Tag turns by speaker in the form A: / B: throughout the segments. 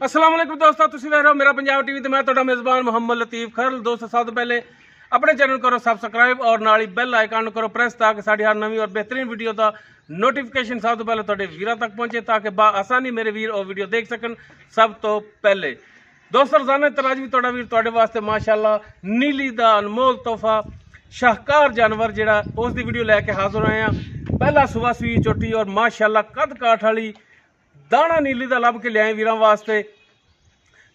A: अस्सलाम वालेकुम दोस्तों, तुसीं देख रहे हो मेरा पंजाब टीवी। तो मैं तुहाडा मेज़बान मोहम्मद लतीफ़ खरल। दोस्तों सब तो पहले अपने चैनल करो सबसक्राइब और नाल ही बैल आइकन करो प्रेस ताकि साड़ी हर नवी और बेहतरीन वीडियो का नोटिफिकेशन सब तो पहले तुहाडे वीरां तक पहुंचे ताकि आसानी मेरे वीर और वीडियो देख सकन। सब तो पहले दोस्तों रोजाना तराज भी तुहाडा वीर तुहाडे वास्ते माशाअल्लाह नीली दा अनमोल तोहफा शाहकार जानवर जिहड़ा उस दी वीडियो लैके हाजिर होए हैं। पहला सुबह सुई चोटी और माशाअल्लाह कद काठ वाली दाना नीली का लभ के लियाए वीरां वास्ते।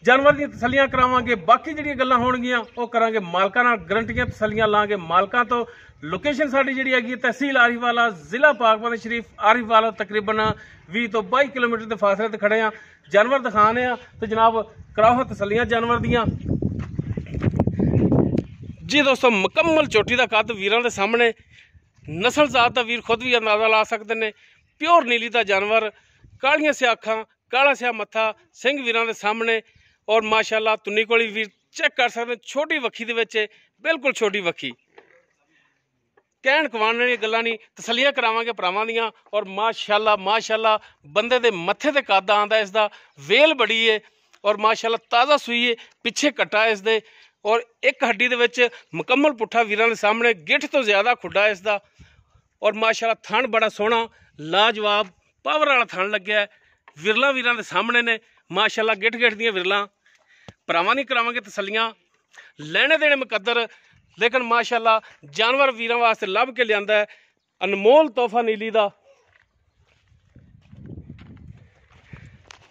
A: जानवर दी तसलियां करावांगे, बाकी जिहड़ियां गल्लां होणगियां ओह करांगे मालकां नाल, गारंटियां तसलियां लांगे मालकां तो। लोकेशन साडी जिहड़ी हैगी तहसील आरिफवाला, जिला पाकपानी शरीफ आरिफवाला, तकरीबन 20 तो 22 किलोमीटर के फासले ते खड़े हैं। जानवर दिखाने आ तो जनाब कराओ तसलियां जानवर दियां जी। दोस्तों मुकम्मल चोटी का कद वीरां दे सामने, नस्ल जात का वीर खुद भी अंदाजा ला सकते हैं। प्योर नीली का जानवर, कालियां स्या अखां, काला स्या मत्था, सिंह वीरां दे सामने और माशाअल्लाह तुन्नी कोली वीर चेक कर सकते हैं। छोटी वक्खी दे विच बिल्कुल छोटी वक्खी, कहण कवाण वाली गल्लां नहीं, तसलियां करावांगे भरावां दियां। और माशाअल्लाह माशाअल्लाह बंदे दे मत्थे ते कद आंदा इसदा, वेल बड़ी है और माशाअल्लाह ताज़ा सूई है, पिछे कट्टा है इसदे और एक हड्डी दे विच मुकम्मल पुट्ठा वीरां दे सामने, गिठ तो ज़्यादा खुड्डा है इसदा और माशाअल्लाह थण बड़ा सोहना लाजवाब पावर वाला थण लग्या है। विरला वीरां दे सामने ने माशाअल्लाह, गिठ गिठ दियां विरलां भरावां दी करावांगे तसलियां, लेने देने मुकद्दर। लेकिन माशाअल्लाह जानवर वीरां वास्ते लभ के लियांदा है अनमोल तोहफा नीली दा।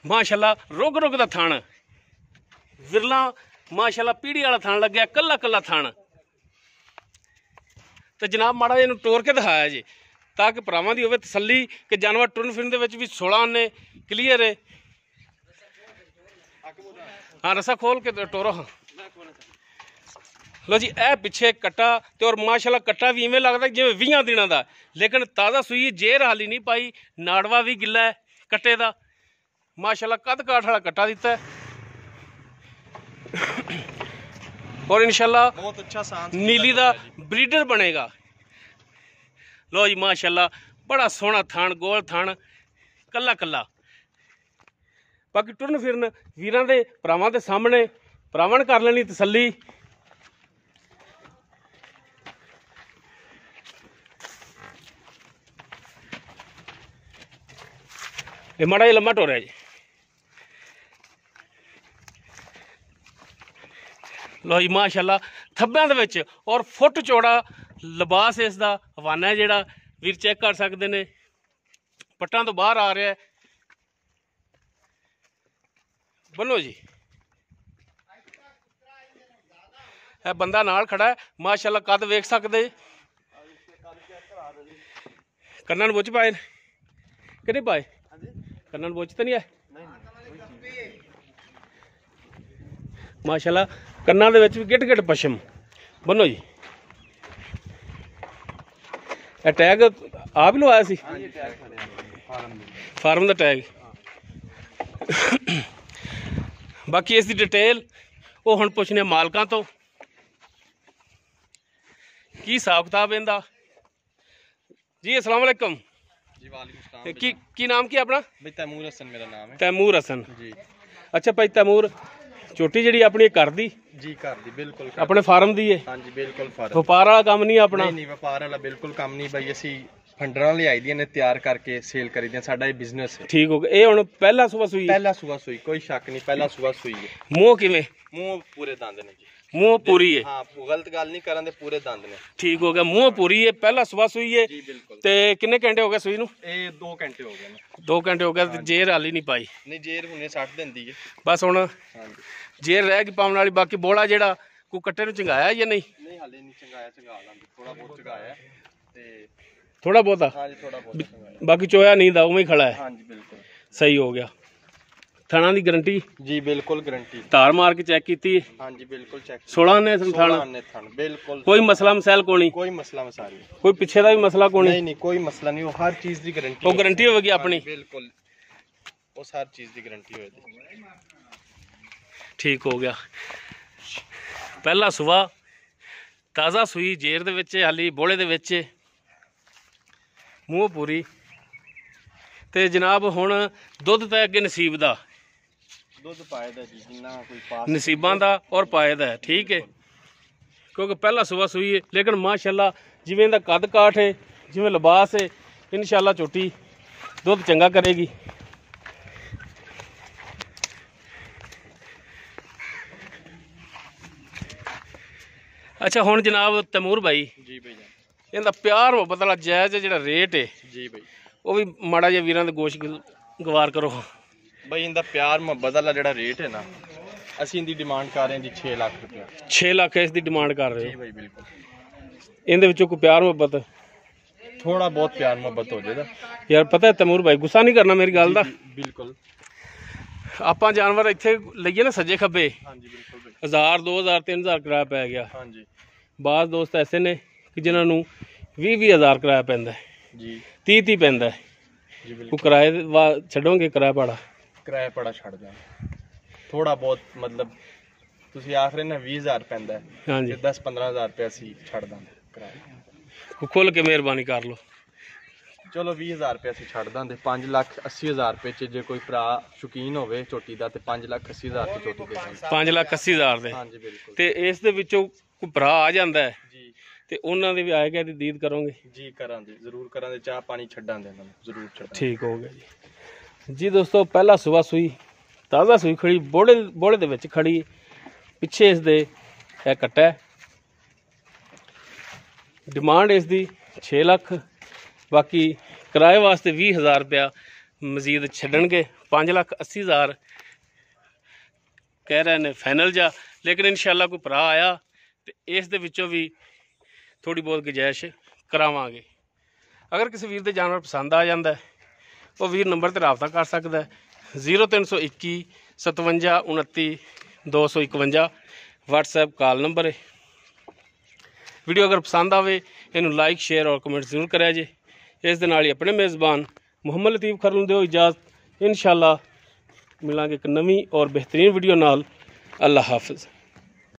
A: माशाअल्लाह रुग रुग दा थण, विरला माशाअल्लाह पीढ़ी वाला थण लग्या, कल्ला कल्ला थण। तो जनाब माड़ा इहनूं टोर के दिखाया जी ताकि भरावां दी होवे तसल्ली कि जानवर टुरन फिरन दे विच भी 16 आने क्लीयर है। हाँ रसा खोल के टोरो। हाँ लो जी, ए पिछे कट्टा तो और माशाअल्लाह कट्टा भी इवें लगता जिवें 20 दिनों का, लेकिन ताज़ा सूई, जेर हाली नहीं पाई, नाड़वा भी गिला है कट्टे का। माशाअल्लाह कद काठ वाला कट्टा दिता है और इंशाअल्लाह बहुत अच्छा नीली का ब्रीडर बनेगा। लो जी माशाअल्लाह बड़ा सोहना थान, गोल थान, कल्ला कल्ला। बाकी टुरन फिरन वीरां दे भरावां दे सामने, भरावां ने कर लेनी तसल्ली। ये माड़ा जिहा लम्मा टोरिया जी। लो जी माशाअल्लाह थब्बैं दे विच और फुट चौड़ा लिबास इसदा हवाना है जिहड़ा वीर चेक कर सकते हैं। पट्टां तो बाहर आ रहा है, बनो जी है बंदा नाल खड़ा है। माशाअल्लाह कद वेख सकते, कन्नां बुझ पाए कि नहीं पाए? कन्नां बुझ तो नहीं है माशाअल्लाह, कन्नां दे विच भी गिट गिट पशम। बनो जी टैग आप ही लवाया सी, फार्म का टैग। बाकी इसकी डिटेल वो हुण पुछने मालकां तो की हिसाब किताब इहदा जी। अस्सलाम वालेकुम
B: जी। वालेकुम सलाम।
A: की नाम की अपना?
B: भाई तैमूर हसन मेरा नाम है।
A: तैमूर हसन
B: जी।
A: अच्छा भाई तैमूर, चोटी जी अपनी घर दी
B: जी घर दी बिल्कुल
A: अपने फार्म दी है?
B: हाँ जी बिल्कुल फार्म।
A: व्यापार वाला काम नहीं अपना?
B: नहीं व्यापार वाला बिल्कुल काम नहीं भाई, असी फंडरां लियाई दी ने तैयार करके सेल करी दी, साडा ये बिजनेस है।
A: ठीक हो गया। ये हुण पहला सुबह सुई?
B: पहला सुबह सुई, कोई शक नहीं, पहला सुबह सुई है।
A: मुंह किवें?
B: मुंह पूरे दंद ने जी।
A: मुंह पूरी है?
B: हाँ गलत गल नहीं करन दे, पूरे दंद ने।
A: ठीक हो गया, मुंह पूरी है, पहला सुबह सुई है
B: जी बिल्कुल।
A: ते किन्ने घंटे हो गए सुई नूं?
B: ये 2 घंटे हो गए ने।
A: 2 घंटे हो गए। जेर हाली नहीं पाई?
B: नहीं जेर हुणे 60 दिंदी है
A: बस हुण
B: हाँ जी।
A: जेर रह गई पाउण वाली। बाकी बोला जेड़ा कोई कट्टे नूं चंगाया या नहीं?
B: नहीं हाले नहीं चंगाया, चंगा लांदे थोड़ा बहुत चंगाया ते
A: थोड़ा बहुता?
B: हाँ जी थोड़ा बहुत चंगाया।
A: बाकी चोया नहीं दा उवें ही खड़ा है?
B: हाँ जी बिल्कुल
A: सही हो गया। थाना की गारंटी?
B: जी बिल्कुल गारंटी।
A: धार मार के चेक की?
B: हाँ जी बिल्कुल चेक।
A: 16 ने थाना?
B: बिल्कुल
A: कोई मसला मसैल कोनी?
B: कोई मसला मसाइल नहीं,
A: कोई पिछे का भी मसला कोनी?
B: नहीं नहीं कोई मसला नहीं, वो हर चीज की गारंटी।
A: वो गारंटी होगी अपनी?
B: बिल्कुल उस हर चीज की गारंटी होगी।
A: ठीक हो गया। पहला सुबह ताज़ा सूई, जेर दे विच हाली बोले दे विच, मूँह पूरी। तो जनाब हुण दुध तो अगे नसीब दा
B: ਦੁੱਧ ਪਾਇਦਾ ਜੀ ਜਿੰਨਾ ਕੋਈ ਪਾਸ
A: ਨਸੀਬਾਂ ਦਾ ਔਰ ਪਾਇਦਾ ਹੈ, ਠੀਕ ਹੈ, ਕਿਉਂਕਿ ਪਹਿਲਾ ਸੂਆ ਸੂਈ ਹੈ। ਲੇਕਿਨ ਮਾਸ਼ਾਅੱਲਾ ਜਿਵੇਂ ਦਾ ਕੱਦ ਕਾਠ ਹੈ, ਜਿਵੇਂ ਲਿਬਾਸ ਹੈ, ਇਨਸ਼ਾਅੱਲਾ ਝੋਟੀ ਦੁੱਧ ਚੰਗਾ ਕਰੇਗੀ। ਅੱਛਾ ਹੁਣ ਜਨਾਬ ਤੈਮੂਰ ਭਾਈ
B: ਜੀ ਬਈ ਜਾਨ
A: ਇਹਦਾ ਪਿਆਰ ਮੁਹੱਬਤ ਵਾਲਾ ਜਾਇਜ਼ ਜਿਹੜਾ ਰੇਟ ਹੈ
B: ਜੀ ਬਈ
A: ਉਹ ਵੀ ਮਾੜਾ ਜਿਹਾ ਵੀਰਾਂ ਦੇ ਗੋਸ਼ ਗਵਾਰ ਕਰੋ।
B: ਬਈ ਇਹਦਾ ਪਿਆਰ ਮੁਹੱਬਤ ਵਾਲਾ ਜਿਹੜਾ ਰੇਟ ਹੈ ਨਾ, ਅਸੀਂ ਇਹਦੀ ਡਿਮਾਂਡ ਕਰ ਰਹੇ ਹਾਂ ਜੀ 6 ਲੱਖ ਰੁਪਇਆ।
A: 6 ਲੱਖ ਇਸ ਦੀ ਡਿਮਾਂਡ ਕਰ ਰਹੇ
B: ਜੀ
A: ਹੋ।
B: ਬਈ ਬਿਲਕੁਲ,
A: ਇਹਦੇ ਵਿੱਚੋਂ ਕੋਈ ਪਿਆਰ ਮੁਹੱਬਤ
B: ਥੋੜਾ ਬਹੁਤ ਪਿਆਰ ਮੁਹੱਬਤ ਹੋ ਜਾਏਗਾ।
A: ਯਾਰ ਪਤਾ ਹੈ ਤੈਮੂਰ ਭਾਈ, ਗੁੱਸਾ ਨਹੀਂ ਕਰਨਾ ਮੇਰੀ ਗੱਲ ਦਾ।
B: ਬਿਲਕੁਲ
A: ਆਪਾਂ ਜਾਨਵਰ ਇੱਥੇ ਲਈਏ ਨਾ ਸੱਜੇ ਖੱਬੇ,
B: ਹਾਂਜੀ ਬਿਲਕੁਲ ਬਈ
A: 1000 2000 3000 ਕਿਰਾਇਆ ਪੈ ਗਿਆ।
B: ਹਾਂਜੀ
A: ਬਾਜ਼ ਦੋਸਤ ਐਸੇ ਨੇ ਕਿ ਜਿਨ੍ਹਾਂ ਨੂੰ 20 ਹਜ਼ਾਰ ਕਿਰਾਇਆ ਪੈਂਦਾ ਹੈ,
B: ਜੀ
A: 30 ਪੈਂਦਾ ਹੈ।
B: ਜੀ
A: ਉਹ
B: ਬਿਲਕੁਲ,
A: ਕਿਰਾਏ ਛੱਡੋਗੇ ਕਿਰਾਇਆ ਭਾੜਾ?
B: ਕਿਰਾਇਆ ਪੜਾ ਛੱਡ ਦਾਂ ਥੋੜਾ ਬਹੁਤ, ਮਤਲਬ ਤੁਸੀਂ ਆਖ ਰਹੇ ਨਾ 20000 ਪੈਂਦਾ ਹੈ,
A: ਹਾਂਜੀ
B: ਤੇ 10-15,000 ਰੁਪਇਆ ਅਸੀਂ ਛੱਡ ਦਾਂਗੇ ਕਿਰਾਇਆ।
A: ਖੁੱਲ ਕੇ ਮਿਹਰਬਾਨੀ ਕਰ ਲਓ।
B: ਚਲੋ 20000 ਰੁਪਇਆ ਅਸੀਂ ਛੱਡ ਦਾਂਗੇ। 5,80,000 ਰੁਪਏ ਚ ਜੇ ਕੋਈ ਭਰਾ ਸ਼ੌਕੀਨ ਹੋਵੇ ਝੋਟੀ ਦਾ ਤੇ 5,80,000 ਦੀ ਝੋਟੀ ਦੇ ਦਾਂਗੇ।
A: 5,80,000 ਦੇ
B: ਹਾਂਜੀ ਬਿਲਕੁਲ
A: ਤੇ ਇਸ ਦੇ ਵਿੱਚੋਂ ਕੋਈ ਭਰਾ ਆ ਜਾਂਦਾ ਹੈ
B: ਜੀ
A: ਤੇ ਉਹਨਾਂ ਦੇ ਵੀ ਆਏਗਾ ਦੀ ਦੀਦ ਕਰੋਗੇ?
B: ਜੀ ਕਰਾਂਗੇ, ਜ਼ਰੂਰ ਕਰਾਂਗੇ, ਚਾਹ ਪਾਣੀ ਛੱਡਾਂਗੇ ਇਹਨਾਂ ਨੂੰ ਜ਼ਰੂਰ ਛੱਡਾਂਗੇ।
A: ਠੀਕ ਹੋ ਗਿਆ ਜੀ। ਜੀ ਦੋਸਤੋ ਪਹਿਲਾ ਸੂਆ ਸੂਈ ਤਾਜ਼ਾ ਸੂਈ ਖੜੀ ਬੋੜੇ ਦੇ ਵਿੱਚ ਖੜੀ, ਪਿੱਛੇ ਇਸ ਦੇ ਇਹ ਕੱਟਾ ਹੈ। ਡਿਮਾਂਡ ਇਸ ਦੀ 6 ਲੱਖ, ਬਾਕੀ ਕਿਰਾਏ ਵਾਸਤੇ 20,000 ਰੁਪਇਆ ਮਜ਼ੀਦ ਛੱਡਣਗੇ। 5,80,000 ਕਹਿ ਰਹੇ ਨੇ ਫਾਈਨਲ ਜਾ, ਲੇਕਿਨ ਇਨਸ਼ਾਅੱਲਾ ਕੋਈ ਭਰਾ ਆਇਆ ਤੇ ਇਸ ਦੇ ਵਿੱਚੋਂ ਵੀ ਥੋੜੀ ਬਹੁਤ ਗੁੰਜਾਇਸ਼ ਕਰਾਵਾਂਗੇ। ਅਗਰ ਕਿਸੇ ਵੀਰ ਦੇ ਜਾਨਵਰ ਪਸੰਦ ਆ ਜਾਂਦਾ ਹੈ ਉਹ ਵੀਰ ਨੰਬਰ ਤੇ ਰਾਬਤਾ ਕਰ ਸਕਦਾ ਹੈ 0321 57 29 251 WhatsApp ਕਾਲ ਨੰਬਰ ਹੈ। ਵੀਡੀਓ ਅਗਰ ਪਸੰਦ ਆਵੇ ਇਹਨੂੰ ਲਾਈਕ ਸ਼ੇਅਰ ਔਰ ਕਮੈਂਟ ਜ਼ਰੂਰ ਕਰਿਆ ਜੇ। ਇਸ ਦੇ ਨਾਲ ਹੀ ਆਪਣੇ ਮੇਜ਼ਬਾਨ ਮੁਹੰਮਦ ਲਤੀਫ ਖਰ ਨੂੰ ਦਿਓ ਇਜਾਜ਼ਤ। ਇਨਸ਼ਾਅੱਲਾ ਮਿਲਾਂਗੇ ਇੱਕ ਨਵੀਂ ਔਰ ਬਿਹਤਰੀਨ ਵੀਡੀਓ ਨਾਲ। ਅੱਲਾ ਹਾਫਿਜ਼।